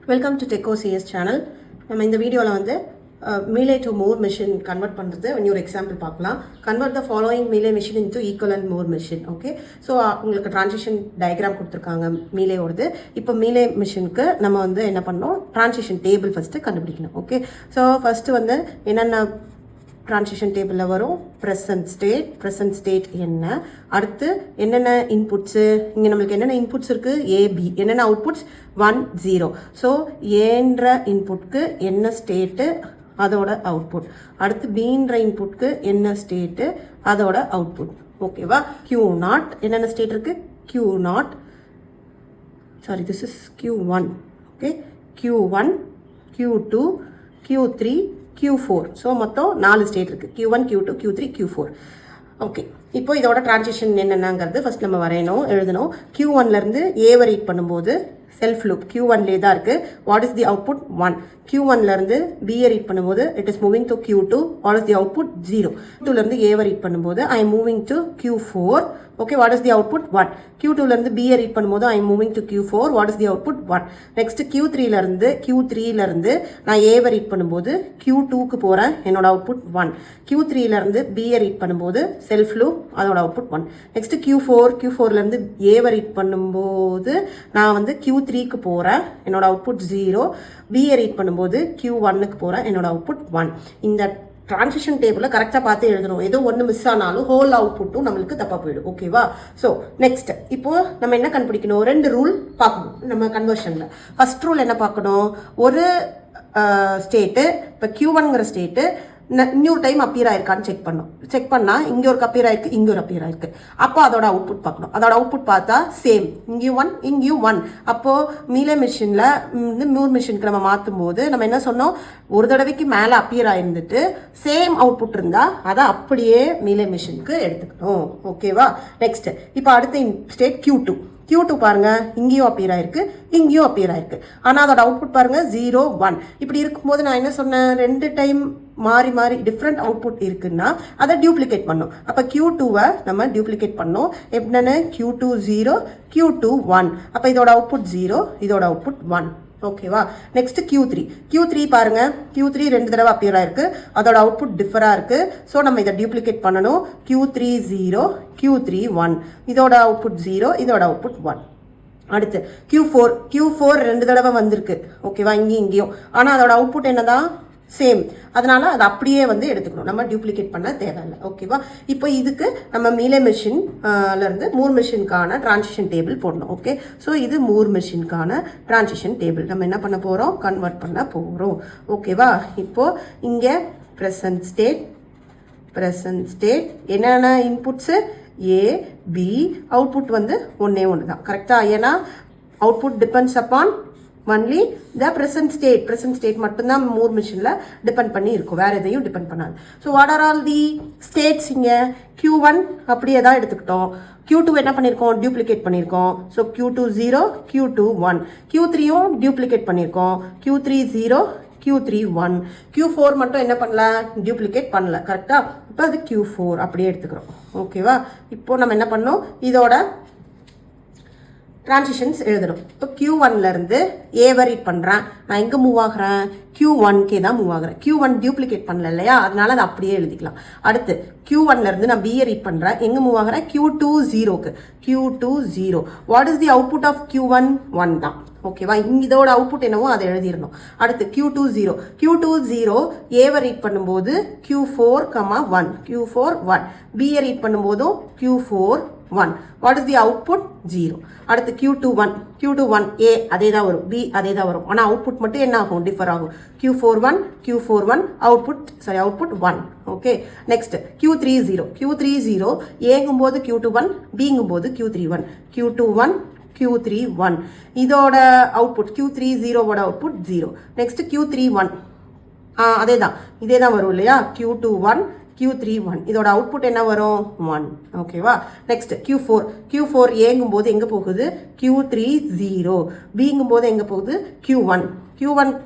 Welcome to டெக்கோ CS channel. நம்ம இந்த வீடியோவில் வந்து Mealy to Moore machine convert பண்ணுறது இன்னொரு எக்ஸாம்பிள் பார்க்கலாம். Convert the following Mealy machine into equivalent Moore machine. Okay, so உங்களுக்கு ட்ரான்சிஷன் டயக்ராம் கொடுத்துருக்காங்க மீலேயோடது. இப்போ மீலே மிஷினுக்கு நம்ம வந்து என்ன பண்ணோம், ட்ரான்சிஷன் டேபிள் ஃபஸ்ட்டு கண்டுபிடிக்கணும். ஓகே, ஸோ ஃபஸ்ட்டு வந்து என்னென்ன ட்ரான்சிஷன் டேபிளில் வரும், ப்ரெசன்ட் ஸ்டேட் என்ன, அடுத்து என்னென்ன இன்புட்ஸு, இங்கே நம்மளுக்கு என்னென்ன இன்புட்ஸ் இருக்குது, ஏபி, என்னென்ன அவுட்புட்ஸ் 1 0. ஸோ ஏன்ற இன்புட்க்கு என்ன ஸ்டேட்டு அதோட அவுட்புட், அடுத்து பீன்ற இன்புட்க்கு என்ன ஸ்டேட்டு அதோட அவுட்புட். ஓகேவா, Q0 என்னென்ன ஸ்டேட் இருக்குது, Q0 sorry this is Q1. Okay, Q1 Q2 Q3 Q4. So மொத்தம் 4 ஸ்டேட் இருக்குது, Q1 Q2 Q3 Q4. Okay, இப்போ இதோட ட்ரான்சிஷன் என்னென்னங்கிறது ஃபஸ்ட் நம்ம வரையணும், எழுதணும். Q1லேருந்து ஏவை ரீட் பண்ணும்போது செல்ஃப் லூப் Q1லே தான் இருக்குது. What is the output 1. Q1லேருந்து பிஏ ரீட் பண்ணும்போது it is moving to Q2. What is the output 0. Q2லேருந்து ஏவை ரீட் பண்ணும்போது I am moving to Q4. Okay, what is the output 1. Q2லேருந்து பிஏ ரீட் பண்ணும்போது I am moving to Q4. What is the output 1. Next Q3லேருந்து நான் ஏவை read பண்ணும்போது Q2க்கு போகிறேன், என்னோட அவுட்புட் 1. Q3லேருந்து பிஏ ரீட் பண்ணும்போது செல்ஃப் லூப், அதோட அவுட்புட் 1. நெக்ஸ்ட் Q4லேருந்து ஏவை ரீட் பண்ணும்போது நான் வந்து Q3க்கு போகிறேன், என்னோட அவுட்புட் 0. பிஏ ரீட் பண்ணும்போது Q1க்கு போகிறேன், என்னோட அவுட்புட் 1. இந்த ட்ரான்சிஷன் டேபிளில் கரெக்டாக பார்த்து எழுதணும். ஏதோ ஒன்று மிஸ் ஆனாலும் ஹோல் அவுட்புட்டும் நம்மளுக்கு தப்பாக போயிடும். ஓகேவா, ஸோ நெக்ஸ்ட் இப்போது நம்ம என்ன கண்டுபிடிக்கணும், 2 ரூல் பார்க்கணும் நம்ம கன்வர்ஷனில். ஃபர்ஸ்ட் ரூல் என்ன பார்க்கணும், ஒரு ஸ்டேட்டு இப்போ Q1ங்கிற ஸ்டேட்டு இன்னொரு டைம் அப்பியர் ஆயிருக்கான்னு செக் பண்ணால் இங்கே ஒரு அப்பியர் ஆயிருக்கு, இங்கே ஒரு அப்பியர் ஆயிருக்கு. அப்போ அதோட அவுட்புட் பார்க்கணும். அதோட அவுட்புட் பார்த்தா சேம், இங்கேயும் 1 இங்கேயும் 1. அப்போது மீலே மிஷினில் வந்து மூர் மிஷினுக்கு நம்ம மாற்றும் போது நம்ம என்ன சொன்னோம், ஒரு தடவைக்கு மேலே அப்பியர் ஆயிருந்துட்டு சேம் அவுட்புட் இருந்தால் அதை அப்படியே மீலே மிஷினுக்கு எடுத்துக்கணும். ஓகேவா, நெக்ஸ்ட் இப்போ அடுத்த ஸ்டேட் Q2 பாருங்க, இங்கேயும் அப்பியர் ஆயிருக்கு, இங்கேயும் அப்பியர் ஆயிருக்கு. ஆனால் அதோட அவுட்புட் பாருங்க 0 1. இப்படி இருக்கும்போது நான் என்ன சொன்னேன், 2 டைம் மாறி டிஃப்ரெண்ட் அவுட்புட் இருக்குன்னா அதை டியூப்ளிகேட் பண்ணோம். அப்போ Q2வை நம்ம டியூப்ளிகேட் பண்ணோம். எப்படின்னு Q2 0 Q2 1. அப்போ இதோட அவுட்புட் 0, இதோட அவுட்புட் 1. ஓகேவா, நெக்ஸ்ட் Q3 பாருங்க, Q3 2 தடவை அப்பியர் ஆயிருக்கு, அதோட அவுட்புட் டிஃபராக இருக்கு. ஸோ நம்ம இதை டியூப்ளிகேட் பண்ணணும். Q3 0 Q3 1. இதோட அவுட்புட் 0, இதோட அவுட்புட் 1. அடுத்து Q4 2 தடவை வந்திருக்கு. ஓகேவா, இங்கேயும். ஆனால் அதோட அவுட்புட் என்னதான், சேம். அதனால அதை அப்படியே வந்து எடுத்துக்கணும், நம்ம டியூப்ளிகேட் பண்ண தேவையில்லை. ஓகேவா, இப்போ இதுக்கு நம்ம மீலே மிஷின்லேருந்து மூர் மிஷினுக்கான ட்ரான்சிஷன் டேபிள் போடணும். ஓகே, ஸோ இது மூர் மிஷினுக்கான ட்ரான்சிஷன் டேபிள் நம்ம என்ன பண்ண போகிறோம், கன்வெர்ட் பண்ண போகிறோம். ஓகேவா, இப்போது இங்கே ப்ரெசன்ட் ஸ்டேட் என்னென்ன இன்புட்ஸு, ஏ பி, அவுட்புட் வந்து ஒன்றே தான். கரெக்டாக, ஏன்னா output depends upon only the present state மட்டும்தான் மூர் மிஷினில் டிபெண்ட் பண்ணி இருக்கும், வேறு எதையும் டிபெண்ட் பண்ணாது. So what are all the states, இங்கே Q1 அப்படியே தான் எடுத்துக்கிட்டோம். Q2 என்ன பண்ணியிருக்கோம், டியூப்ளிகேட் பண்ணியிருக்கோம். So Q2 0 Q2 1. Q3யும் டியூப்ளிகேட் பண்ணியிருக்கோம், Q3 0 Q3 1. Q4 மட்டும் என்ன பண்ணல, டியூப்ளிகேட் பண்ணல. கரெக்டாக, இப்போ அது Q4 அப்படியே எடுத்துக்கிறோம். ஓகேவா, இப்போ நம்ம என்ன பண்ணோம், இதோட ட்ரான்சிஷன்ஸ் எழுதணும். இப்போ Q1லேருந்து ஏவை ரீட் பண்ணுறேன், நான் எங்கே மூவ் ஆகிறேன், Q1கே தான் மூவ் ஆகிறேன். Q1 டியூப்ளிகேட் பண்ணல இல்லையா, அதனால அதை அப்படியே எழுதிக்கலாம். அடுத்து Q1லேருந்து நான் பிஏ ரீட் பண்ணுறேன், எங்கே மூவ் ஆகிறேன், Q2 0க்கு. Q2 0. What is the output of Q1 1 தான். ஓகேவா, இதோட அவுட்புட் என்னவோ அதை எழுதிடணும். அடுத்து Q2 0 ஏவை ரீட் பண்ணும்போது Q4 1 Q4 1. பிஏ ரீட் பண்ணும்போதும் Q4 1. What is the output 0. அடுத்து Q2 1 ஏ அதே தான் வரும், பி அதே தான் வரும். ஆனால் அவுட்புட் மட்டும் என்ன ஆகும், டிஃபர் ஆகும். Q4 1 output 1. Okay, next Q3 0 ஏங்கும்போது Q2 1, பிங்கும்போது Q3 1. Q2 1 Q3 1. இதோட output Q3 0வோட output 0. Next Q3 1 இதே தான் வரும் இல்லையா, Q2 1 Q3 1. இதோட அவுட்புட் என்ன வரும், 1. ஓகேவா, நெக்ஸ்ட் Q4 ஏங்கும்போது எங்கே போகுது, Q3 0. பிங்கும்போது எங்கே போகுது, Q1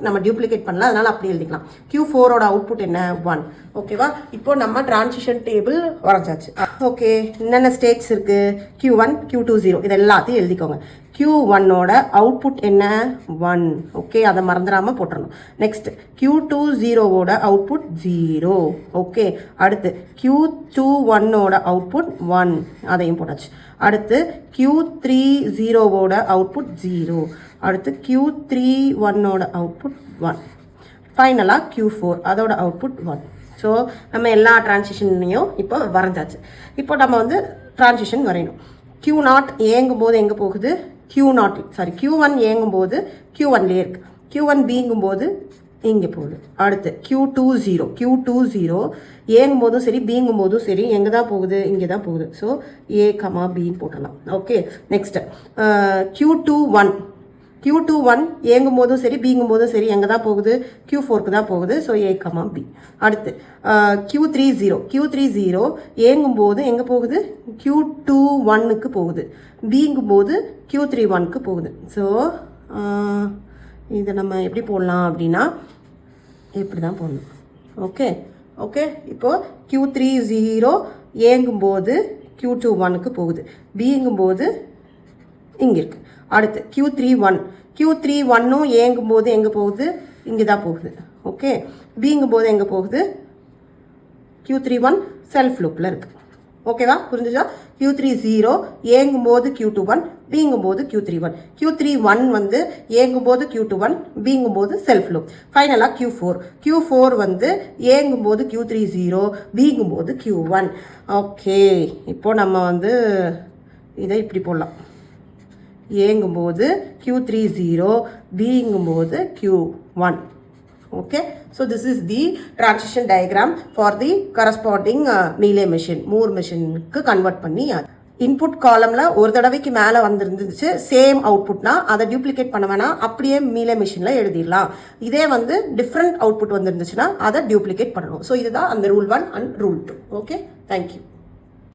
நம்ம டியூப்ளிகேட் பண்ணலாம், அதனால அப்படி எழுதிக்கலாம். Q4ஓட அவுட்புட் என்ன, 1. ஓகேவா, இப்போ நம்ம டிரான்சிஷன் டேபிள் வரைஞ்சாச்சு. ஓகே, என்னென்ன ஸ்டேட்ஸ் இருக்குது, Q1 Q2 0 இது எல்லாத்தையும் எழுதிக்கோங்க. Q1ஓட அவுட்புட் என்ன 1. ஓகே, அதை மறந்துடாமல் போட்டுடணும். Next Q20ஓட output 0. ஓகே, அடுத்து Q21ஓட அவுட்புட் 1, அதையும் போட்டாச்சு. அடுத்து Q30ஓட அவுட்புட் 0. அடுத்து Q31ஓட அவுட்புட் 1. ஃபைனலாக Q4 அதோட அவுட்புட் 1. ஸோ நம்ம எல்லா டிரான்சிஷன்லையும் இப்போ வரைஞ்சாச்சு. இப்போ நம்ம வந்து டிரான்சிஷன் வரையணும். Q0 ஏங்கும் போது எங்கே போகுது? Q1 ஏங்கும் போது Q1லேயே இருக்குது. Q1 பிங்கும் போது இங்கே போகுது. அடுத்து Q20 ஏங்கும் போதும் சரி பிங்கும் போதும் சரி எங்கே தான் போகுது? இங்கே தான் போகுது. ஸோ A, Bன்னு போட்டலாம். ஓகே, நெக்ஸ்ட்டு Q21 ஏங்கும் போதும் சரி பிங்கும் போதும் சரி எங்கே தான் போகுது? Q4க்கு தான் போகுது. So A, B. அடுத்து Q30 ஏங்கும் போது எங்கே போகுது? Q21க்கு போகுது. பிங்கும் போது Q31க்கு போகுது. ஸோ இதை நம்ம எப்படி போடலாம் அப்படின்னா இப்படி தான் போடணும். ஓகே, இப்போது Q30 ஏங்கும்போது Q21க்கு போகுது. பிங்கும்போது இங்கே இருக்குது. அடுத்து Q31ம் ஏங்கும்போது எங்கே போகுது? இங்கே தான் போகுது. ஓகே, பிங்கும்போது எங்கே போகுது? Q31 செல்ஃப் லூப்பில் இருக்குது. ஓகேவா, புரிஞ்சுச்சா? Q30 ஏங்கும்போது Q21, பிங்கும்போது Q31. Q31 வந்து ஏங்கும்போது Q21, பிங்கும்போது செல்ஃப் லூப். ஃபைனலாக Q4 வந்து ஏங்கும்போது Q30, பிங்கும்போது Q1. ஓகே, இப்போது நம்ம வந்து இதை இப்படி போடலாம். ஏங்கும்போது Q30, பிங்கும்போது Q1. Okay, so this is the transition diagram for the corresponding Mealy machine, Moore machine க்கு கன்வெர்ட் பண்ணி இன்புட் காலம்ல ஒரு தடவைக்கு மேலே வந்துருந்துச்சு சேம் அவுட்புட்னா அதை டியூப்ளிகேட் பண்ண வேணாம், அப்படியே மீலே மிஷினில் எழுதிடலாம். இதே வந்து டிஃப்ரெண்ட் அவுட்புட் வந்துருந்துச்சுன்னா அதை டியூப்ளிகேட் பண்ணணும். ஸோ இதுதான் அந்த rule 1 and rule 2. Okay, thank you.